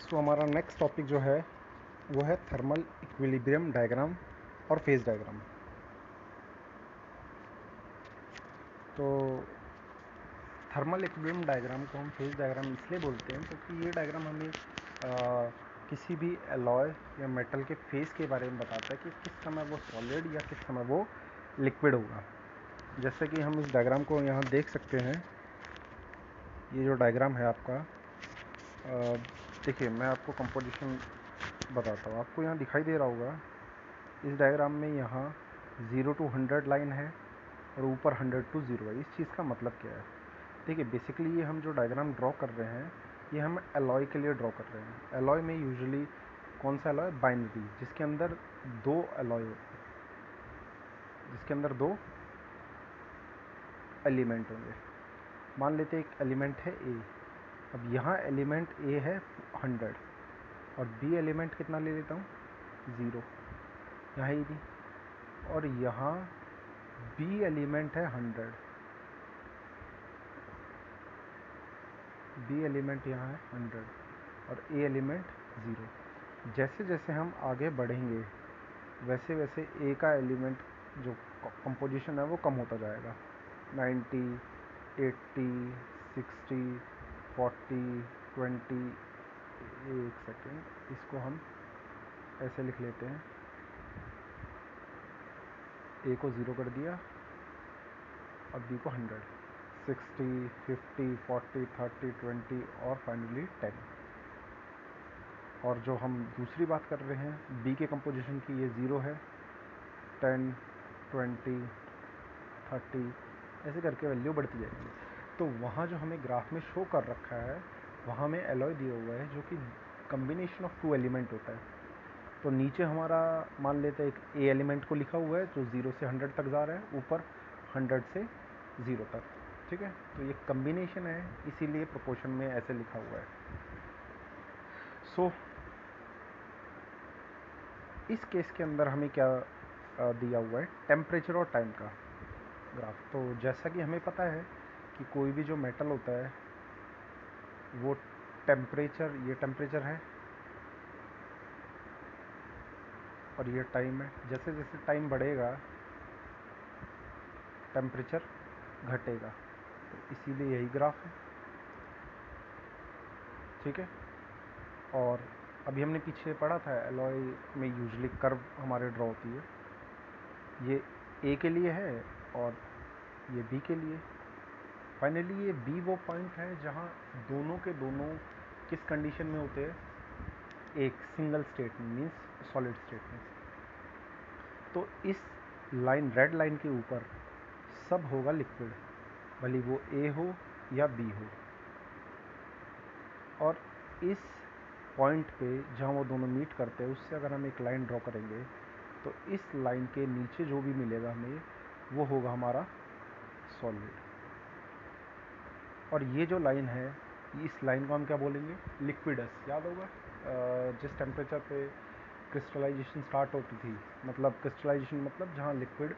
तो हमारा next topic जो है वो है थर्मल इक्विलिब्रियम डायग्राम और फेज डायग्राम। तो थर्मल इक्विलिब्रियम डायग्राम को हम फेज डायग्राम इसलिए बोलते हैं क्योंकि ये डायग्राम हमें किसी भी एलॉय या मेटल के फेज के बारे में बताता है कि किस समय वो सॉलिड या किस समय वो लिक्विड होगा। जैसे कि हम इस डायग्राम को यहाँ देख सकते हैं। ये जो डायग्राम है आपका, देखिए मैं आपको कंपोजिशन बताता हूँ। आपको यहाँ दिखाई दे रहा होगा इस डायग्राम में यहाँ 0 to 100 लाइन है और ऊपर 100 to 0 है। इस चीज़ का मतलब क्या है? देखिए बेसिकली ये हम जो डायग्राम ड्रॉ कर रहे हैं ये हम एलॉय के लिए ड्रॉ कर रहे हैं। एलॉय में यूजुअली कौन सा एलॉय? बाइनरी, जिसके अंदर दो एलॉय होते हैं, जिसके अंदर दो एलिमेंट होंगे। मान लेते एक एलिमेंट है ए। अब यहाँ एलिमेंट ए है 100 और बी एलिमेंट कितना ले लेता हूँ? 0, यहाँ ही दी। और यहाँ बी एलिमेंट है 100, बी एलिमेंट यहाँ है 100 और ए एलिमेंट 0। जैसे जैसे हम आगे बढ़ेंगे वैसे वैसे ए का एलिमेंट जो कंपोजिशन है वो कम होता जाएगा। 90, 80, 60, 40, 20। एक सेकेंड, इसको हम ऐसे लिख लेते हैं। ए को 0 कर दिया और बी को 100, 60, 50, 40, 30, 20 और फाइनली 10। और जो हम दूसरी बात कर रहे हैं बी के कंपोजिशन की, ये 0 है, 10, 20, 30 ऐसे करके वैल्यू बढ़ती जाएगी। तो वहाँ जो हमें ग्राफ में शो कर रखा है वहाँ में एलॉय दिया हुआ है जो कि कम्बिनेशन ऑफ 2 एलिमेंट होता है। तो नीचे हमारा मान लेते हैं एक ए एलिमेंट को लिखा हुआ है जो 0 से 100 तक जा रहा है, ऊपर 100 से 0 तक। ठीक है, तो ये कम्बिनेशन है इसीलिए प्रोपोर्शन में ऐसे लिखा हुआ है। सो इस केस के अंदर हमें क्या दिया हुआ है? टेम्परेचर और टाइम का ग्राफ। तो जैसा कि हमें पता है कि कोई भी जो मेटल होता है वो टेम्परेचर, ये टेम्परेचर है और ये टाइम है। जैसे जैसे टाइम बढ़ेगा टेम्परेचर घटेगा, तो इसीलिए यही ग्राफ है। ठीक है, और अभी हमने पीछे पढ़ा था एलॉय में यूजुअली कर्व हमारे ड्रॉ होती है। ये ए के लिए है और ये बी के लिए। फाइनली ये बी वो पॉइंट है जहाँ दोनों के दोनों किस कंडीशन में होते हैं? एक सिंगल स्टेट में, मीन्स सॉलिड स्टेट में। तो इस लाइन, रेड लाइन के ऊपर सब होगा लिक्विड, भले वो ए हो या बी हो। और इस पॉइंट पे जहाँ वो दोनों मीट करते हैं उससे अगर हम एक लाइन ड्रॉ करेंगे तो इस लाइन के नीचे जो भी मिलेगा हमें वो होगा हमारा सॉलिड। और ये जो लाइन है, इस लाइन को हम क्या बोलेंगे? लिक्विडस। याद होगा जिस टेम्परेचर पे क्रिस्टलाइजेशन स्टार्ट होती थी, मतलब क्रिस्टलाइजेशन मतलब जहाँ लिक्विड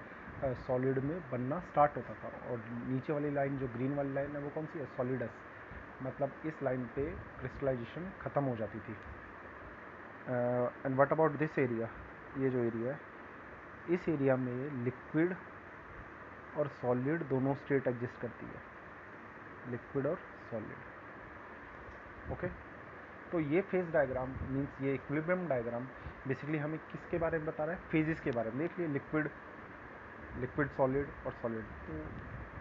सॉलिड में बनना स्टार्ट होता था। और नीचे वाली लाइन जो ग्रीन वाली लाइन है वो कौन सी है? सॉलिडस। मतलब इस लाइन पे क्रिस्टलाइजेशन ख़त्म हो जाती थी। And what about this area? ये जो एरिया है, इस एरिया में लिक्विड और सॉलिड दोनों स्टेट एग्जिस्ट करती है, लिक्विड और सॉलिड। ओके, तो ये फेज डायग्राम मीन्स ये इक्विलिब्रियम डायग्राम बेसिकली हमें किसके बारे में बता रहा है? फेजेस के बारे में। देख लिए लिक्विड, लिक्विड, सॉलिड और सॉलिड, तो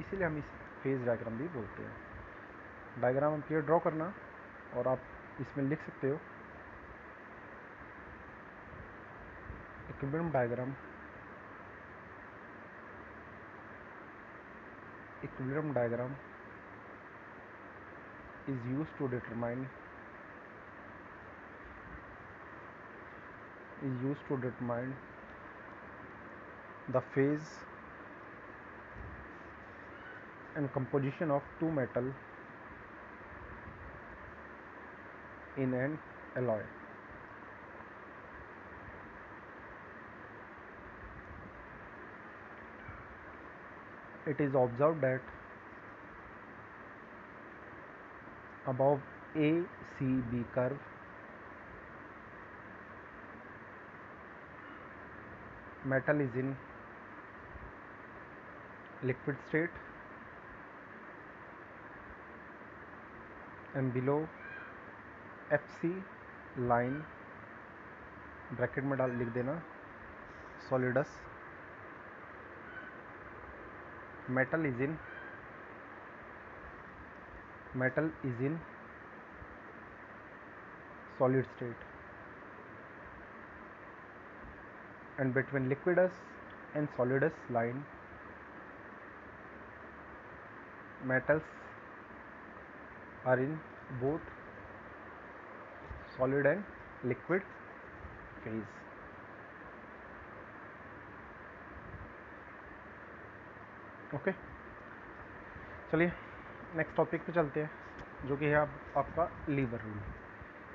इसीलिए हम इस फेज डायग्राम भी बोलते हैं। डायग्राम हम क्लियर ड्रॉ करना और आप इसमें लिख सकते हो equilibrium diagram. Equilibrium diagram is used to determine the phase and composition of two metal in an alloy. It is observed that above ACB curve metal is in liquid state and below FC line bracket में डाल लिख देना solidus metal is in solid state and between liquidus and solidus line metals are in both solid and liquid phase. Okay चलिए next topic पे चलते हैं जो कि है आपका लीवर रूल।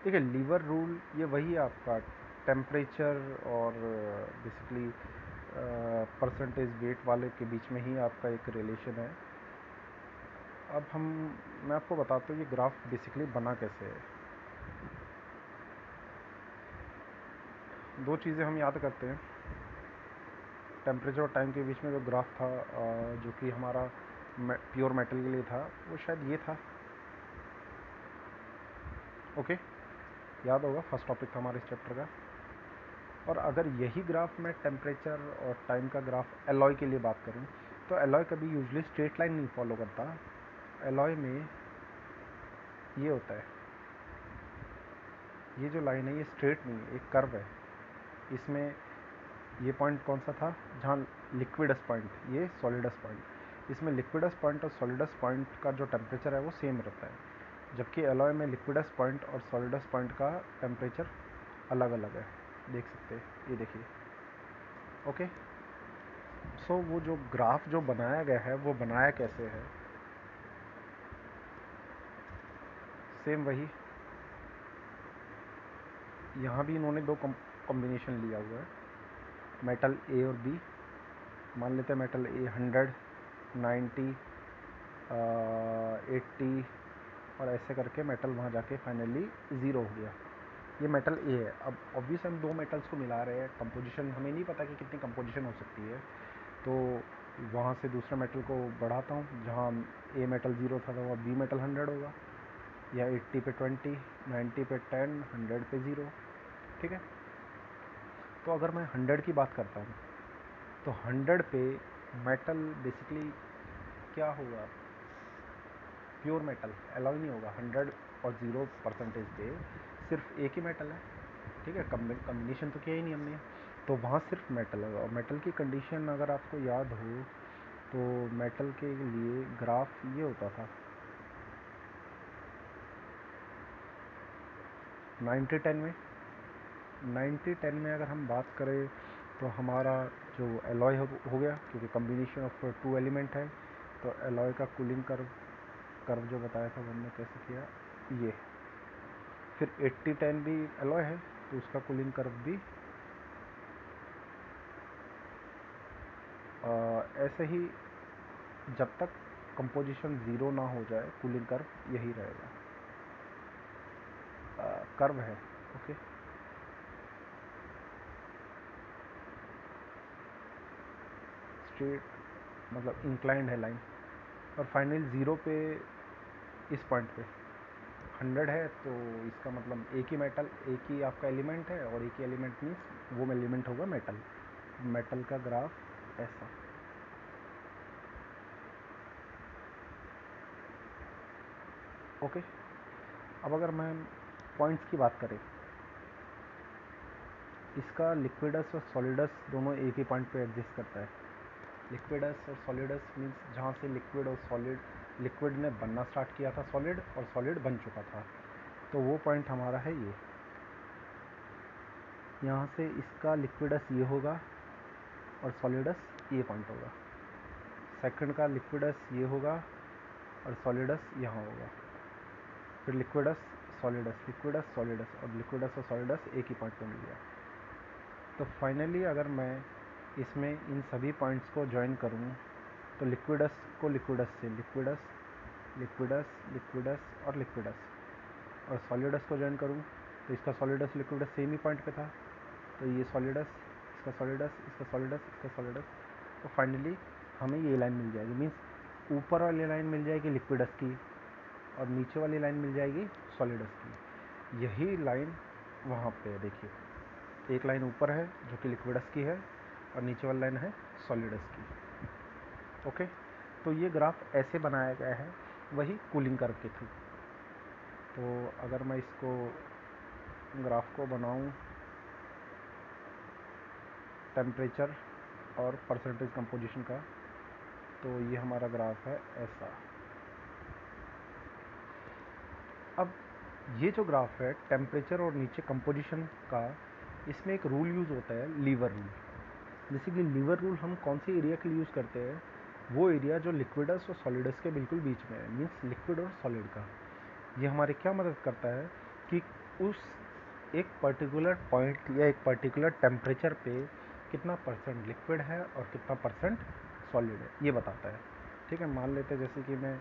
ठीक है, लीवर रूल ये वही है आपका टेम्परेचर और बेसिकली परसेंटेज वेट वाले के बीच में ही आपका एक रिलेशन है। अब मैं आपको बताता हूँ ये ग्राफ बेसिकली बना कैसे है। दो चीज़ें हम याद करते हैं, टेम्परेचर और टाइम के बीच में जो ग्राफ था जो कि हमारा प्योर मेटल के लिए था वो शायद ये था। ओके याद होगा, फर्स्ट टॉपिक था हमारे इस चैप्टर का। और अगर यही ग्राफ मैं टेम्परेचर और टाइम का ग्राफ एलॉय के लिए बात करूं तो एलॉय कभी यूजुअली स्ट्रेट लाइन नहीं फॉलो करता। एलॉय में ये होता है, ये जो लाइन है ये स्ट्रेट नहीं है, एक कर्व है। इसमें ये पॉइंट कौन सा था जहाँ लिक्विडस पॉइंट, ये सॉलिडस पॉइंट। इसमें लिक्विडस पॉइंट और सॉलिडस पॉइंट का जो टेम्परेचर है वो सेम रहता है, जबकि एलॉय में लिक्विडस पॉइंट और सॉलिडस पॉइंट का टेम्परेचर अलग अलग है। देख सकते हैं, ये देखिए। ओके सो वो जो ग्राफ जो बनाया गया है वो बनाया कैसे है, सेम वही। यहाँ भी इन्होंने दो कॉम्बिनेशन लिया हुआ है, मेटल ए और बी। मान लेते हैं मेटल ए 100, 90, 80 और ऐसे करके मेटल वहाँ जाके फाइनली ज़ीरो हो गया। ये मेटल ए है। अब ऑब्वियस हम दो मेटल्स को मिला रहे हैं, कंपोजिशन हमें नहीं पता कि कितनी कंपोजिशन हो सकती है, तो वहाँ से दूसरे मेटल को बढ़ाता हूँ। जहाँ ए मेटल 0 था तो वहाँ बी मेटल 100 होगा, या 80 पे 20, 90 पे 10, 100 पे 0। ठीक है, तो अगर मैं 100 की बात करता हूँ तो 100 पे मेटल बेसिकली क्या होगा, प्योर मेटल, एलॉय नहीं होगा। 100 और 0% पे सिर्फ एक ही मेटल है। ठीक है, कम्बिनेशन तो किया ही नहीं हमने, तो वहाँ सिर्फ मेटल है। और मेटल की कंडीशन अगर आपको याद हो तो मेटल के लिए ग्राफ ये होता था 90-10 में। 90-10 में अगर हम बात करें तो हमारा जो एलॉय हो गया, क्योंकि कम्बिनेशन ऑफ टू एलिमेंट है, तो एलॉय का कूलिंग कर्व जो बताया था वो हमने कैसे किया, ये। फिर 80-10 भी एलॉय है तो उसका कूलिंग कर्व भी ऐसे ही, जब तक कंपोजिशन 0 ना हो जाए कूलिंग कर्व यही रहेगा। कर्व है। ओके स्ट्रेट मतलब इंक्लाइंड है लाइन, और फाइनल 0 पे इस पॉइंट पे 100 है, तो इसका मतलब एक ही मेटल, एक ही आपका एलिमेंट है, और एक ही एलिमेंट मीन्स वो एलिमेंट होगा मेटल। मेटल का ग्राफ ऐसा। ओके अब अगर मैं पॉइंट्स की बात करें, इसका लिक्विडस और सॉलिडस दोनों एक ही पॉइंट पे एग्जिस्ट करता है। लिक्विडस और सॉलिडस मीन्स जहाँ से लिक्विड और सॉलिड, लिक्विड ने बनना स्टार्ट किया था सॉलिड, और सॉलिड बन चुका था, तो वो पॉइंट हमारा है ये। यहाँ से इसका लिक्विडस ये होगा और सॉलिडस ये पॉइंट होगा। सेकंड का लिक्विडस ये होगा और सॉलिडस यहाँ होगा। फिर लिक्विडस सॉलिडस, लिक्विडस सॉलिडस, और लिक्विडस और सॉलिडस एक ही पॉइंट पे मिल गया। तो फाइनली अगर मैं इसमें इन सभी पॉइंट्स को ज्वाइन करूँ तो लिक्विडस को लिक्विडस से लिक्विडस, लिक्विडस, लिक्विडस और लिक्विडस, और सॉलिडस को ज्वाइन करूँ तो इसका सॉलिडस लिक्विडस सेम ही पॉइंट पे था, तो ये सॉलिडस इसका सॉलिडस, इसका सॉलिडस, इसका सॉलिडस, तो फाइनली हमें ये लाइन मिल जाएगी। मीन्स ऊपर वाली लाइन मिल जाएगी लिक्विडस की और नीचे वाली लाइन मिल जाएगी सॉलिडस की। यही लाइन वहाँ पे देखिए, एक लाइन ऊपर है जो कि लिक्विडस की है और नीचे वाली लाइन है सॉलिडस की। ओके, तो ये ग्राफ ऐसे बनाया गया है वही कूलिंग कर्व के थ्रू। तो अगर मैं इसको ग्राफ को बनाऊं टेम्परेचर और परसेंटेज कंपोजिशन का, तो ये हमारा ग्राफ है ऐसा। अब ये जो ग्राफ है टेम्परेचर और नीचे कंपोजिशन का, इसमें एक रूल यूज़ होता है, lever rule. Basically lever rule हम कौन से एरिया के लिए यूज़ करते हैं? वो एरिया जो लिक्विडस और सॉलिडस के बिल्कुल बीच में है, मीन्स लिक्विड और सॉलिड का। ये हमारे क्या मदद करता है कि उस एक पर्टिकुलर पॉइंट या एक पर्टिकुलर टेम्परेचर पे कितना परसेंट लिक्विड है और कितना परसेंट सॉलिड है, ये बताता है। ठीक है, मान लेते हैं जैसे कि मैं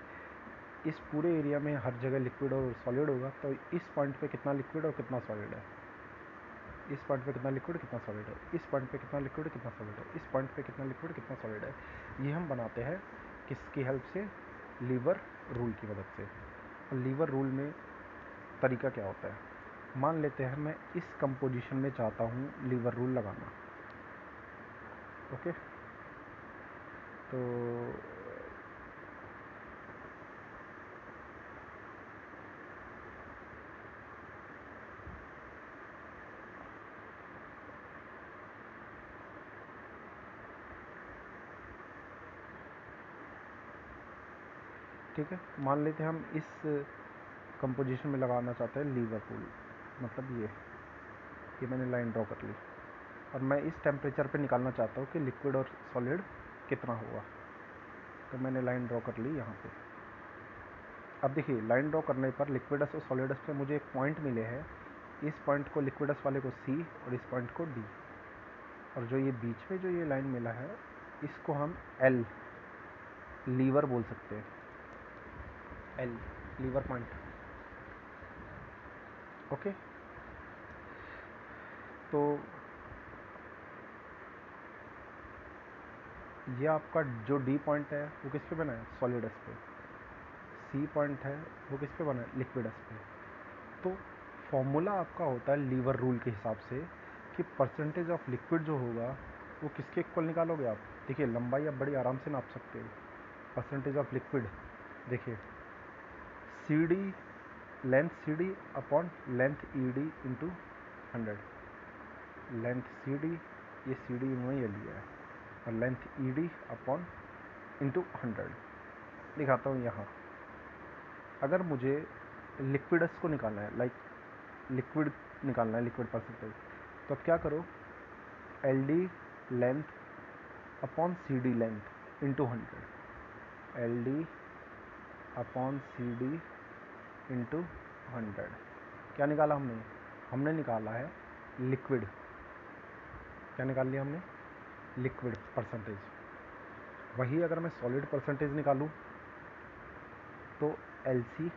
इस पूरे एरिया में हर जगह लिक्विड और सॉलिड होगा, तो इस पॉइंट पे कितना लिक्विड और कितना सॉलिड है, इस पॉइंट पे कितना लिक्विड कितना सॉलिड है, इस पॉइंट पे कितना लिक्विड कितना सॉलिड है, इस पॉइंट पे कितना लिक्विड कितना सॉलिड है। ये हम बनाते हैं किसकी हेल्प से? लीवर रूल की मदद से। लीवर रूल में तरीका क्या होता है? मान लेते हैं मैं इस कंपोजिशन में चाहता हूँ लीवर रूल लगाना। ओके, तो ठीक है, मान लेते हैं हम इस कंपोजिशन में लगाना चाहते हैं लीवर रूल। मतलब ये मैंने लाइन ड्रॉ कर ली और मैं इस टेम्परेचर पे निकालना चाहता हूँ कि लिक्विड और सॉलिड कितना होगा। तो मैंने लाइन ड्रॉ कर ली यहाँ पे। अब देखिए, लाइन ड्रॉ करने पर लिक्विडस और सॉलिडस पे मुझे एक पॉइंट मिले हैं। इस पॉइंट को लिक्विडस वाले को C और इस पॉइंट को D, और जो ये बीच में जो ये लाइन मिला है इसको हम L लीवर बोल सकते हैं। L liver point. ओके, तो ये आपका जो D पॉइंट है वो किस पे बना है? सॉलिडस पे। C पॉइंट है वो किस पे बना है? लिक्विडस पे। तो फॉर्मूला आपका होता है लीवर रूल के हिसाब से कि परसेंटेज ऑफ लिक्विड जो होगा वो किसके इक्वल निकालोगे आप? देखिए, लंबाई आप बड़ी आराम से नाप सकते हो। परसेंटेज ऑफ लिक्विड देखिए, CD length CD upon length ED into 100। Length CD, ये CD इन्होंने ये लिया है, और लेंथ ED अपॉन इंटू 100। दिखाता हूँ यहाँ। अगर मुझे लिक्विडस को निकालना है, लाइक लिक्विड निकालना है, लिक्विड परसेंटेज, तो क्या करो? LD length upon CD length into 100। LD upon CD into 100। क्या निकाला हमने? हमने निकाला है लिक्विड। क्या निकाल लिया हमने? Liquid percentage. वही अगर मैं सॉलिड परसेंटेज निकालूं तो LC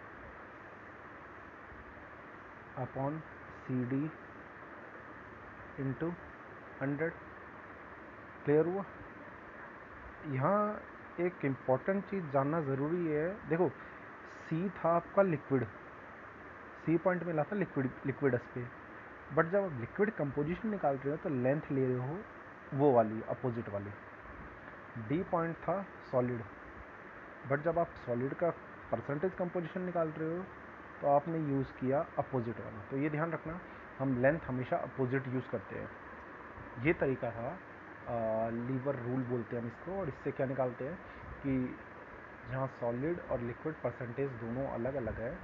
upon CD into 100। Clear हुआ? यहाँ एक इम्पॉर्टेंट चीज़ जानना ज़रूरी है। देखो, C था आपका लिक्विड, C पॉइंट मिला था लिक्विडस पे, बट जब आप लिक्विड कंपोजिशन निकाल रहे हो तो लेंथ ले रहे हो वो वाली, अपोजिट वाली। D पॉइंट था सॉलिड, बट जब आप सॉलिड का परसेंटेज कंपोजिशन निकाल रहे हो तो आपने यूज़ किया अपोजिट वाला। तो ये ध्यान रखना, हम लेंथ हमेशा अपोजिट यूज़ करते हैं। ये तरीका था, लीवर रूल बोलते हैं हम इसको। और इससे क्या निकालते हैं कि जहाँ सॉलिड और लिक्विड परसेंटेज दोनों अलग अलग है,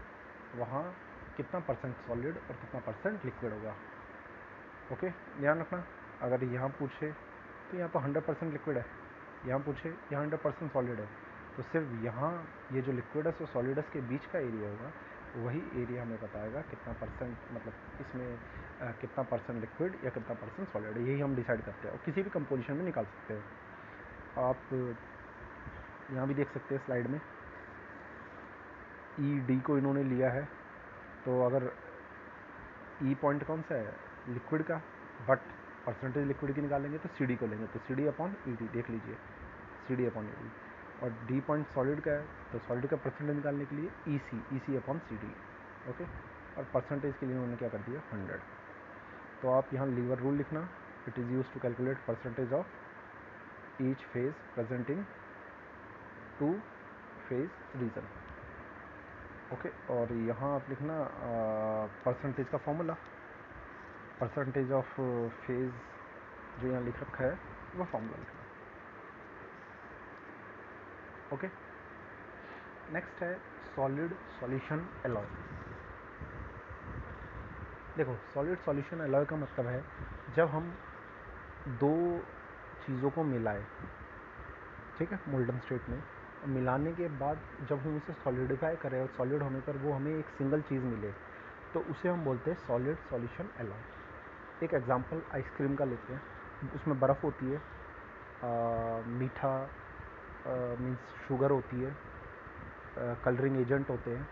वहाँ कितना परसेंट सॉलिड और कितना परसेंट लिक्विड होगा। ओके, ध्यान रखना। अगर यहाँ पूछे तो यहाँ तो 100% लिक्विड है, यहाँ पूछे यहाँ 100% सॉलिड है, तो सिर्फ यहाँ ये जो लिक्विडस और सॉलिडस के बीच का एरिया होगा वही एरिया हमें बताएगा कितना परसेंट, मतलब इसमें कितना परसेंट लिक्विड या कितना परसेंट सॉलिड है। यही हम डिसाइड करते हैं और किसी भी कंपोजिशन में निकाल सकते हैं। आप यहाँ भी देख सकते हैं स्लाइड में, ED को इन्होंने लिया है, तो अगर E पॉइंट कौन सा है? लिक्विड का, बट परसेंटेज लिक्विड की निकालेंगे तो सी डी को लेंगे, तो c d upon e d, देख लीजिए c d upon e d. और डी पॉइंट सॉलिड का है, तो सॉलिड का परसेंटेज निकालने के लिए e c upon c d. Okay, और परसेंटेज के लिए उन्होंने क्या कर दिया 100। तो आप यहाँ लीवर रूल लिखना, it is used to calculate percentage of each phase present in 2 phase region. Okay, और यहाँ आप लिखना परसेंटेज का फॉर्मूला, परसेंटेज ऑफ फेज जो यहाँ लिख रखा है वो फॉर्मूला लिखना। ओके, नेक्स्ट है सॉलिड सॉल्यूशन एलॉय। देखो, सॉलिड सॉल्यूशन एलॉय का मतलब है जब हम दो चीज़ों को मिलाएं, ठीक है, मोल्डन स्टेट में, मिलाने के बाद जब हम उसे सॉलिडिफाई करें और सॉलिड होने पर वो हमें एक सिंगल चीज़ मिले, तो उसे हम बोलते हैं सॉलिड सॉल्यूशन एलॉय। एक एग्जांपल आइसक्रीम का लेते हैं, उसमें बर्फ़ होती है, मीठा मीन्स शुगर होती है, कलरिंग एजेंट होते हैं,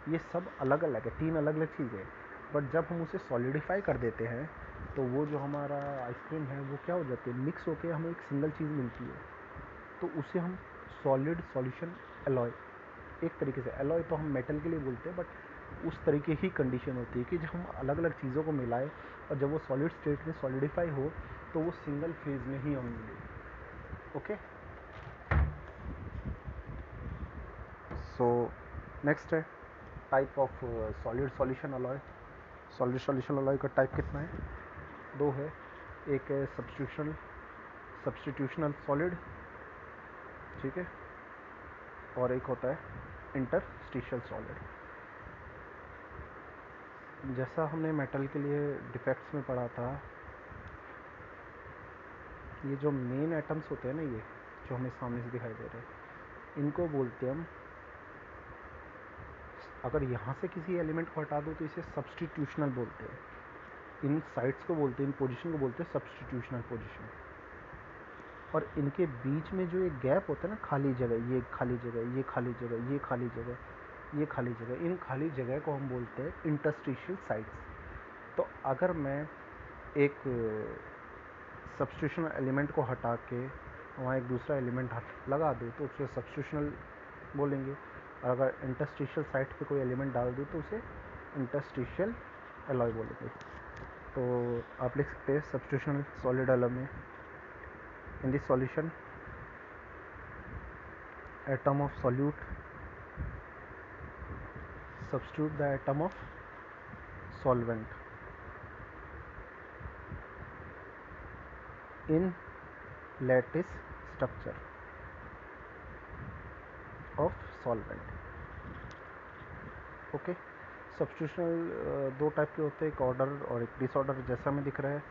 ये सब अलग अलग है, 3 अलग अलग चीज़ें हैं। बट जब हम उसे सॉलिडिफाई कर देते हैं तो वो जो हमारा आइसक्रीम है वो क्या हो जाती है, मिक्स होकर हमें एक सिंगल चीज़ मिलती है, तो उसे हम सॉलिड सॉल्यूशन एलॉय, एक तरीके से एलॉय तो हम मेटल के लिए बोलते हैं, बट उस तरीके ही कंडीशन होती है कि जब हम अलग अलग चीज़ों को मिलाएं और जब वो सॉलिड स्टेट में सॉलिडिफाई हो तो वो सिंगल फेज में ही हमें मिले। ओके, सो नेक्स्ट है type of solid solution alloy. Solid solution alloy का टाइप कितना है, 2 है। एक है सब्स्टिट्यूशनल सॉलिड, ठीक है, और एक होता है इंटरस्टिशियल सॉलिड। जैसा हमने मेटल के लिए डिफेक्ट्स में पढ़ा था, ये जो मेन एटम्स होते हैं ना, ये जो हमें सामने से दिखाई दे रहे हैं, इनको बोलते हैं हम, अगर यहाँ से किसी एलिमेंट को हटा दो तो इसे सब्स्टिट्यूशनल बोलते हैं। इन साइड्स को बोलते हैं, इन पोजीशन को बोलते हैं सब्स्टिट्यूशनल पोजीशन। और इनके बीच में जो एक गैप होता है ना, खाली जगह, ये खाली जगह, ये खाली जगह, ये खाली जगह, ये खाली जगह, इन खाली जगह को हम बोलते हैं इंटरस्टिशियल साइड्स। तो अगर मैं एक सब्स्टिट्यूशनल एलिमेंट को हटा के वहाँ एक दूसरा एलिमेंट लगा दूँ तो उसे सब्स्टिट्यूशनल बोलेंगे, और अगर इंटरस्टिशियल साइड पे कोई एलिमेंट डाल दूँ तो उसे इंटरस्टिशियल एलॉय बोलेंगे। तो आप लिख सकते हैं सब्स्टिट्यूशनल सॉलिड एलॉय में, in this solution atom of solute substitute the atom of solvent in lattice structure of solvent। Okay, substitutional 2 type के होते हैं, एक ऑर्डर और एक डिसऑर्डर। जैसा हमें दिख रहा है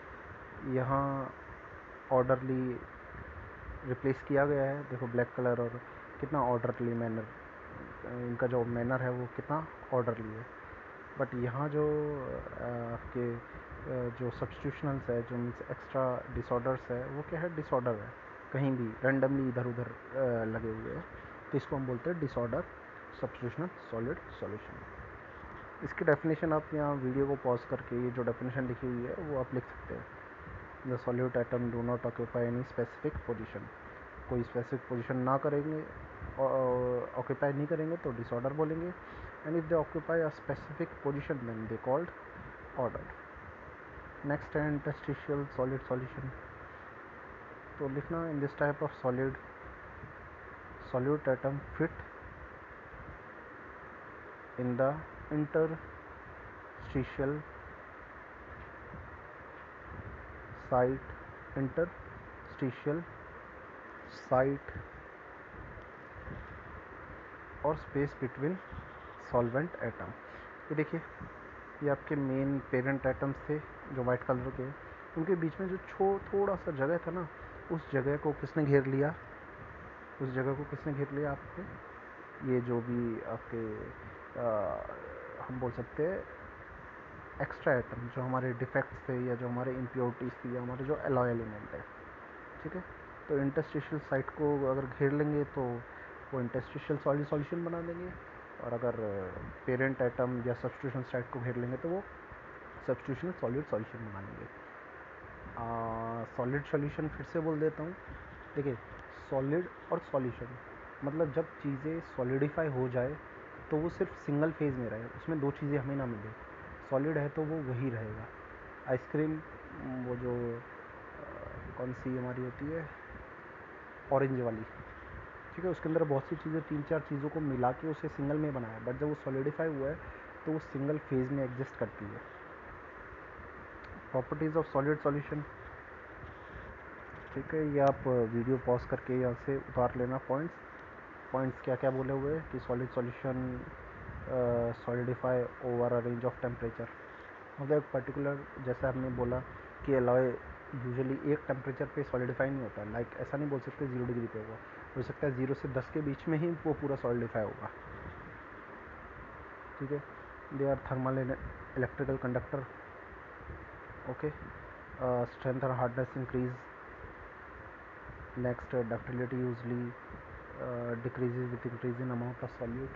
यहाँ ऑर्डरली रिप्लेस किया गया है, देखो ब्लैक कलर, और कितना ऑर्डरली मैनर, इनका जो मैनर है वो कितना ऑर्डरली है। बट यहाँ जो आपके जो सब्स्टिट्यूशनल्स है, जो मीन्स एक्स्ट्रा डिसऑर्डर्स है, वो क्या है, डिसऑर्डर है, कहीं भी रैंडमली इधर उधर लगे हुए हैं, तो इसको हम बोलते हैं डिसऑर्डर सब्स्टिट्यूशनल सॉलिड सॉल्यूशन। इसकी डेफिनेशन आप यहाँ वीडियो को पॉज करके ये जो डेफिनेशन लिखी हुई है वो आप लिख सकते हैं। The solute atom do not occupy any specific position, कोई स्पेसिफिक पोजीशन ना करेंगे, ऑक्यूपाई नहीं करेंगे तो डिसऑर्डर बोलेंगे, and if they occupy a specific position then they called order. Next है इंटरस्टिशियल सॉलिड सॉल्यूशन। तो लिखना, in this type of solid solute atom fit in the interstitial site और स्पेस बिटवीन सॉल्वेंट एटम। ये देखिए, ये आपके main parent atoms थे जो वाइट कलर के, उनके बीच में जो थोड़ा सा जगह था ना, उस जगह को किसने घेर लिया, उस जगह को किसने घेर लिया आपके, ये जो भी आपके हम बोल सकते हैं एक्स्ट्रा एटम, जो हमारे डिफेक्ट्स थे या जो हमारे इम्प्योरिटीज़ थी या हमारे जो एलॉय एलिमेंट है, ठीक है। तो इंटरस्टिशियल साइट को अगर घेर लेंगे तो वो इंटरस्टिशियल सॉलिड सॉल्यूशन बना देंगे, और अगर पेरेंट एटम या सब्स्टिट्यूशन साइट को घेर लेंगे तो वो सब्स्टिट्यूशनल सॉलिड सॉल्यूशन बना लेंगे। सॉलिड सॉल्यूशन फिर से बोल देता हूँ। देखिए, सॉलिड और सॉल्यूशन मतलब जब चीज़ें सॉलिडिफाई हो जाए तो वो सिर्फ सिंगल फेज़ में रहे, उसमें दो चीज़ें हमें ना मिले। सॉलिड है तो वो वही रहेगा। आइसक्रीम, वो जो कौन सी हमारी होती है, ऑरेंज वाली, ठीक है, उसके अंदर बहुत सी चीज़ें, तीन चार चीज़ों को मिला के उसे सिंगल में बनाया, बट जब वो सॉलिडिफाई हुआ है तो वो सिंगल फेज़ में एग्जिस्ट करती है। प्रॉपर्टीज़ ऑफ सॉलिड सॉल्यूशन, ठीक है, ये आप वीडियो पॉज करके यहाँ से उतार लेना पॉइंट्स क्या क्या बोले हुए कि solid solution solidify over a range of temperature. मतलब एक पर्टिकुलर, जैसा हमने बोला कि एलॉय यूजुअली एक टेम्परेचर पे सॉलिडिफाई नहीं होता, लाइक ऐसा नहीं बोल सकते 0 डिग्री पे होगा, हो सकता है 0 से 10 के बीच में ही वो पूरा सॉलिडिफाई होगा, ठीक है। They are thermal and electrical conductor, okay. Strength और hardness increase. Next, ductility usually decreases with increase in amount of solute.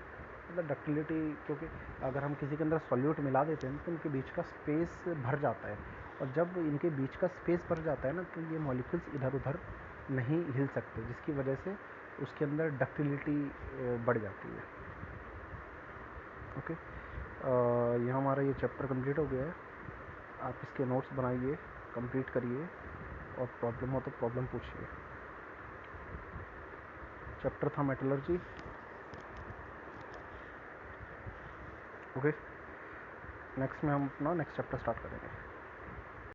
मतलब डक्टिलिटी, क्योंकि अगर हम किसी के अंदर सॉल्यूट मिला देते हैं तो इनके बीच का स्पेस भर जाता है, और जब इनके बीच का स्पेस भर जाता है ना तो ये मॉलिक्यूल्स इधर उधर नहीं हिल सकते, जिसकी वजह से उसके अंदर डक्टिलिटी बढ़ जाती है, ओके। यहाँ हमारा ये चैप्टर कंप्लीट हो गया है। आप इसके नोट्स बनाइए, कंप्लीट करिए, और प्रॉब्लम हो तो प्रॉब्लम पूछिए। चैप्टर था मेटलर्जी, ओके। नेक्स्ट में हम अपना नेक्स्ट चैप्टर स्टार्ट करेंगे।